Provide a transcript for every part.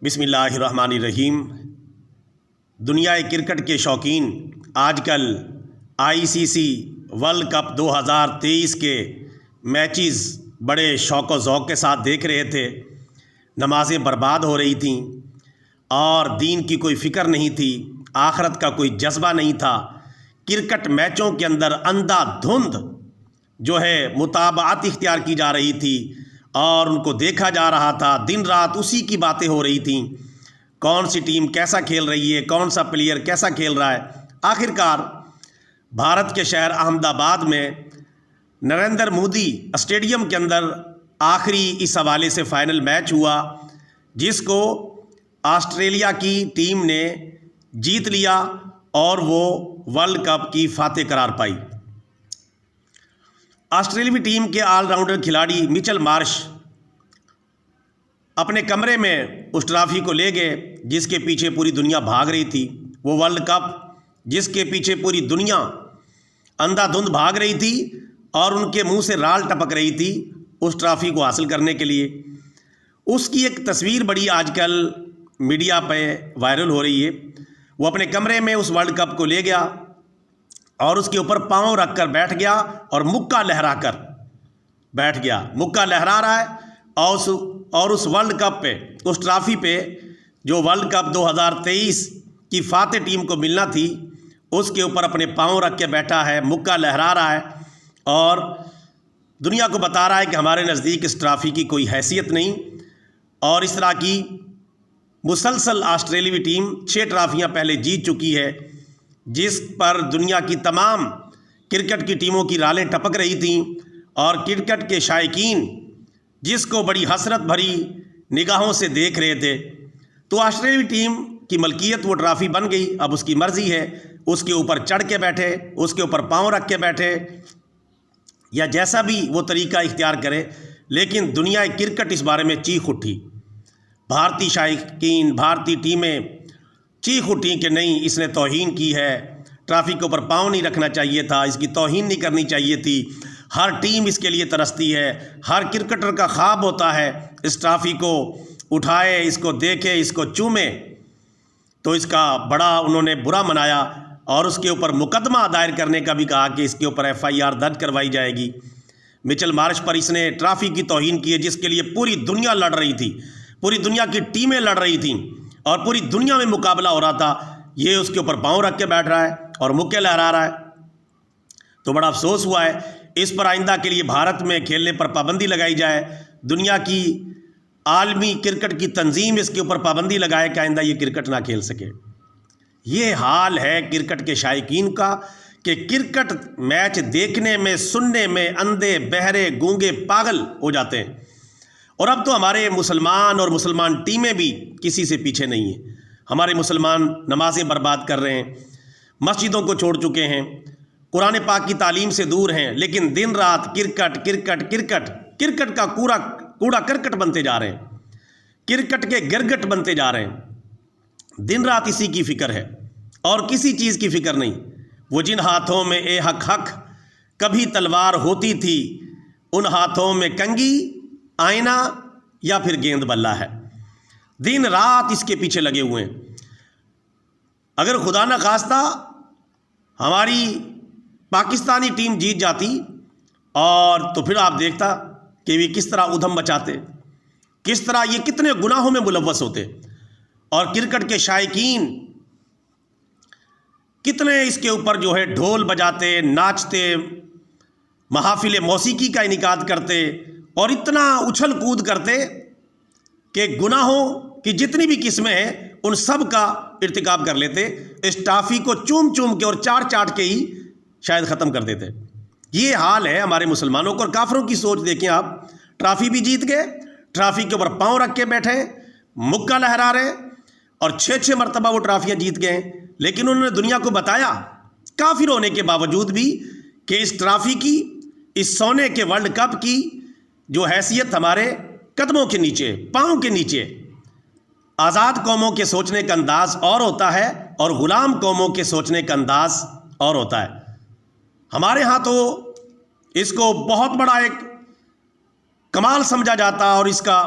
بسم اللہ الرحمن الرحیم۔ دنیا کرکٹ کے شوقین آج کل ICC ورلڈ کپ 2023 کے میچز بڑے شوق و ذوق کے ساتھ دیکھ رہے تھے۔ نمازیں برباد ہو رہی تھیں اور دین کی کوئی فکر نہیں تھی، آخرت کا کوئی جذبہ نہیں تھا۔ کرکٹ میچوں کے اندر اندھا دھند جو ہے متابعت اختیار کی جا رہی تھی اور ان کو دیکھا جا رہا تھا، دن رات اسی کی باتیں ہو رہی تھیں، کون سی ٹیم کیسا کھیل رہی ہے، کون سا پلیئر کیسا کھیل رہا ہے۔ آخرکار بھارت کے شہر احمد آباد میں نریندر مودی اسٹیڈیم کے اندر آخری اس حوالے سے فائنل میچ ہوا، جس کو آسٹریلیا کی ٹیم نے جیت لیا اور وہ ورلڈ کپ کی فاتح قرار پائی۔ آسٹریلوی ٹیم کے آل راؤنڈر کھلاڑی مچل مارش اپنے کمرے میں اس ٹرافی کو لے گئے جس کے پیچھے پوری دنیا بھاگ رہی تھی۔ وہ ورلڈ کپ جس کے پیچھے پوری دنیا اندھا دھند بھاگ رہی تھی اور ان کے منہ سے رال ٹپک رہی تھی اس ٹرافی کو حاصل کرنے کے لیے۔ اس کی ایک تصویر بڑی آج کل میڈیا پہ وائرل ہو رہی ہے۔ وہ اپنے کمرے میں اس ورلڈ کپ کو لے گیا اور اس کے اوپر پاؤں رکھ کر بیٹھ گیا اور مکہ لہرا کر بیٹھ گیا، مکہ لہرا رہا ہے اور اس ورلڈ کپ پہ، اس ٹرافی پہ جو ورلڈ کپ 2023 کی فاتح ٹیم کو ملنا تھی، اس کے اوپر اپنے پاؤں رکھ کے بیٹھا ہے، مکہ لہرا رہا ہے اور دنیا کو بتا رہا ہے کہ ہمارے نزدیک اس ٹرافی کی کوئی حیثیت نہیں۔ اور اس طرح کی مسلسل آسٹریلوی ٹیم 6 ٹرافیاں پہلے جیت چکی ہے، جس پر دنیا کی تمام کرکٹ کی ٹیموں کی رالیں ٹپک رہی تھیں اور کرکٹ کے شائقین جس کو بڑی حسرت بھری نگاہوں سے دیکھ رہے تھے۔ تو آسٹریلوی ٹیم کی ملکیت وہ ٹرافی بن گئی، اب اس کی مرضی ہے، اس کے اوپر چڑھ کے بیٹھے، اس کے اوپر پاؤں رکھ کے بیٹھے یا جیسا بھی وہ طریقہ اختیار کرے، لیکن دنیا کرکٹ اس بارے میں چیخ اٹھی۔ بھارتی شائقین، بھارتی ٹیمیں چیخ اٹھی کہ نہیں، اس نے توہین کی ہے، ٹرافی کے اوپر پاؤں نہیں رکھنا چاہیے تھا، اس کی توہین نہیں کرنی چاہیے تھی۔ ہر ٹیم اس کے لیے ترستی ہے، ہر کرکٹر کا خواب ہوتا ہے اس ٹرافی کو اٹھائے، اس کو دیکھے، اس کو چومے۔ تو اس کا بڑا انہوں نے برا منایا اور اس کے اوپر مقدمہ دائر کرنے کا بھی کہا کہ اس کے اوپر FIR درج کروائی جائے گی۔ مچل مارش پر اس نے ٹرافی کی توہین کی ہے جس کے لیے پوری دنیا لڑ رہی تھی، پوری دنیا کی ٹیمیں لڑ رہی تھیں اور پوری دنیا میں مقابلہ ہو رہا تھا، یہ اس کے اوپر پاؤں رکھ کے بیٹھ رہا ہے اور مکے لہرا رہا ہے۔ تو بڑا افسوس ہوا ہے، اس پر آئندہ کے لیے بھارت میں کھیلنے پر پابندی لگائی جائے، دنیا کی عالمی کرکٹ کی تنظیم اس کے اوپر پابندی لگائے کہ آئندہ یہ کرکٹ نہ کھیل سکے۔ یہ حال ہے کرکٹ کے شائقین کا کہ کرکٹ میچ دیکھنے میں، سننے میں اندھے، بہرے، گونگے، پاگل ہو جاتے ہیں۔ اور اب تو ہمارے مسلمان اور مسلمان ٹیمیں بھی کسی سے پیچھے نہیں ہیں۔ ہمارے مسلمان نمازیں برباد کر رہے ہیں، مسجدوں کو چھوڑ چکے ہیں، قرآن پاک کی تعلیم سے دور ہیں، لیکن دن رات کرکٹ کرکٹ کرکٹ کرکٹ کا کوڑا کرکٹ بنتے جا رہے ہیں، کرکٹ کے گرگٹ بنتے جا رہے ہیں۔ دن رات اسی کی فکر ہے اور کسی چیز کی فکر نہیں۔ وہ جن ہاتھوں میں اے حق حق کبھی تلوار ہوتی تھی، ان ہاتھوں میں کنگھی، آئینہ یا پھر گیند بلہ ہے۔ دن رات اس کے پیچھے لگے ہوئے ہیں۔ اگر خدا نہ خواستہ ہماری پاکستانی ٹیم جیت جاتی اور تو پھر آپ دیکھتا کہ یہ کس طرح ادھم مچاتے، کس طرح یہ کتنے گناہوں میں ملوث ہوتے اور کرکٹ کے شائقین کتنے اس کے اوپر جو ہے ڈھول بجاتے، ناچتے، محافل موسیقی کا انعقاد کرتے اور اتنا اچھل کود کرتے کہ گناہوں کی جتنی بھی قسمیں ہیں ان سب کا ارتکاب کر لیتے، اس ٹرافی کو چوم چوم کے اور چاٹ کے ہی شاید ختم کر دیتے۔ یہ حال ہے ہمارے مسلمانوں کو۔ اور کافروں کی سوچ دیکھیں آپ، ٹرافی بھی جیت گئے، ٹرافی کے اوپر پاؤں رکھ کے بیٹھے، مکہ لہرا رہے اور 6 مرتبہ وہ ٹرافیاں جیت گئے، لیکن انہوں نے دنیا کو بتایا کافر ہونے کے باوجود بھی کہ اس ٹرافی کی، اس سونے کے ورلڈ کپ کی جو حیثیت ہمارے قدموں کے نیچے، پاؤں کے نیچے۔ آزاد قوموں کے سوچنے کا انداز اور ہوتا ہے اور غلام قوموں کے سوچنے کا انداز اور ہوتا ہے۔ ہمارے ہاں تو اس کو بہت بڑا ایک کمال سمجھا جاتا اور اس کا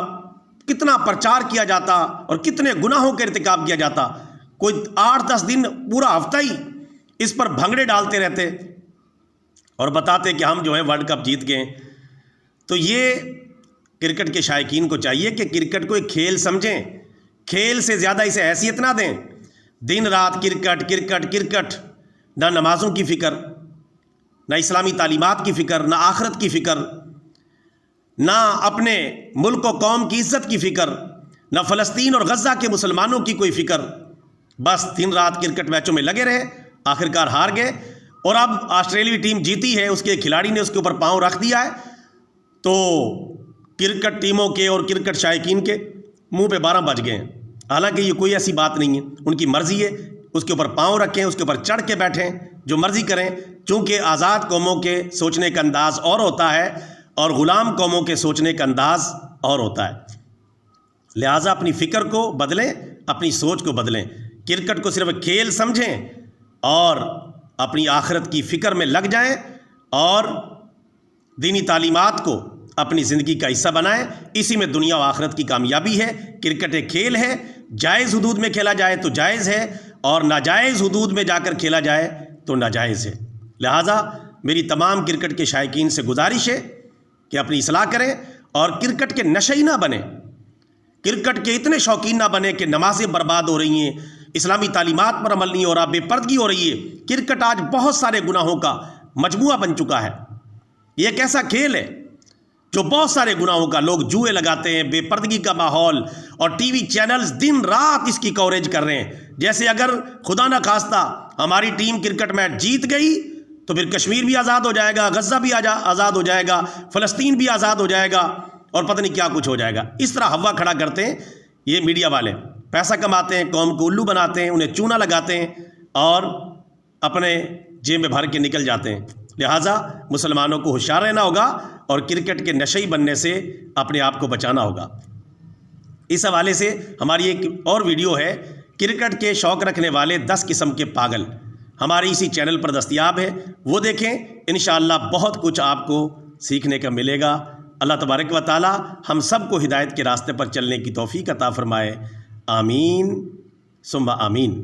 کتنا پرچار کیا جاتا اور کتنے گناہوں کا ارتکاب کیا جاتا. کوئی 8-10 دن پورا ہفتہ ہی اس پر بھنگڑے ڈالتے رہتے اور بتاتے کہ ہم جو ہے ورلڈ کپ جیت گئے. تو یہ کرکٹ کے شائقین کو چاہیے کہ کرکٹ کو ایک کھیل سمجھیں, کھیل سے زیادہ اسے حیثیت نہ دیں. دن رات کرکٹ کرکٹ کرکٹ, نہ نمازوں کی فکر, نہ اسلامی تعلیمات کی فکر, نہ آخرت کی فکر, نہ اپنے ملک و قوم کی عزت کی فکر, نہ فلسطین اور غزہ کے مسلمانوں کی کوئی فکر. بس دن رات کرکٹ میچوں میں لگے رہے, آخرکار ہار گئے. اور اب آسٹریلوی ٹیم جیتی ہے, اس کے کھلاڑی نے اس کے اوپر پاؤں رکھ دیا ہے, تو کرکٹ ٹیموں کے اور کرکٹ شائقین کے منہ پہ 12 بج گئے ہیں. حالانکہ یہ کوئی ایسی بات نہیں ہے, ان کی مرضی ہے, اس کے اوپر پاؤں رکھیں, اس کے اوپر چڑھ کے بیٹھیں, جو مرضی کریں. چونکہ آزاد قوموں کے سوچنے کا انداز اور ہوتا ہے اور غلام قوموں کے سوچنے کا انداز اور ہوتا ہے. لہٰذا اپنی فکر کو بدلیں, اپنی سوچ کو بدلیں. کرکٹ کو صرف کھیل سمجھیں اور اپنی آخرت کی فکر میں لگ جائیں اور دینی تعلیمات کو اپنی زندگی کا حصہ بنائیں. اسی میں دنیا و آخرت کی کامیابی ہے. کرکٹ ایک کھیل ہے, جائز حدود میں کھیلا جائے تو جائز ہے, اور ناجائز حدود میں جا کر کھیلا جائے تو ناجائز ہے. لہٰذا میری تمام کرکٹ کے شائقین سے گزارش ہے کہ اپنی اصلاح کریں اور کرکٹ کے نشئی نہ بنیں, کرکٹ کے اتنے شوقین نہ بنیں کہ نمازیں برباد ہو رہی ہیں, اسلامی تعلیمات پر عمل نہیں ہو رہا, بے پردگی ہو رہی ہے. کرکٹ آج بہت سارے گناہوں کا مجموعہ بن چکا ہے. یہ ایک ایسا کھیل ہے جو بہت سارے گناہوں کا, لوگ جوئے لگاتے ہیں, بے پردگی کا ماحول, اور ٹی وی چینلز دن رات اس کی کوریج کر رہے ہیں. جیسے اگر خدا نہ خواستہ ہماری ٹیم کرکٹ میچ جیت گئی تو پھر کشمیر بھی آزاد ہو جائے گا, غزہ بھی آزاد ہو جائے گا, فلسطین بھی آزاد ہو جائے گا, اور پتہ نہیں کیا کچھ ہو جائے گا. اس طرح ہوا کھڑا کرتے ہیں یہ میڈیا والے, پیسہ کماتے ہیں, قوم کو الو بناتے ہیں, انہیں چونا لگاتے ہیں اور اپنے جیب میں بھر کے نکل جاتے ہیں. لہٰذا مسلمانوں کو ہوشیار رہنا ہوگا اور کرکٹ کے نشئی بننے سے اپنے آپ کو بچانا ہوگا. اس حوالے سے ہماری ایک اور ویڈیو ہے, کرکٹ کے شوق رکھنے والے 10 قسم کے پاگل, ہماری اسی چینل پر دستیاب ہے, وہ دیکھیں. انشاءاللہ بہت کچھ آپ کو سیکھنے کا ملے گا. اللہ تبارک و تعالی ہم سب کو ہدایت کے راستے پر چلنے کی توفیق عطا فرمائے. آمین ثم آمین.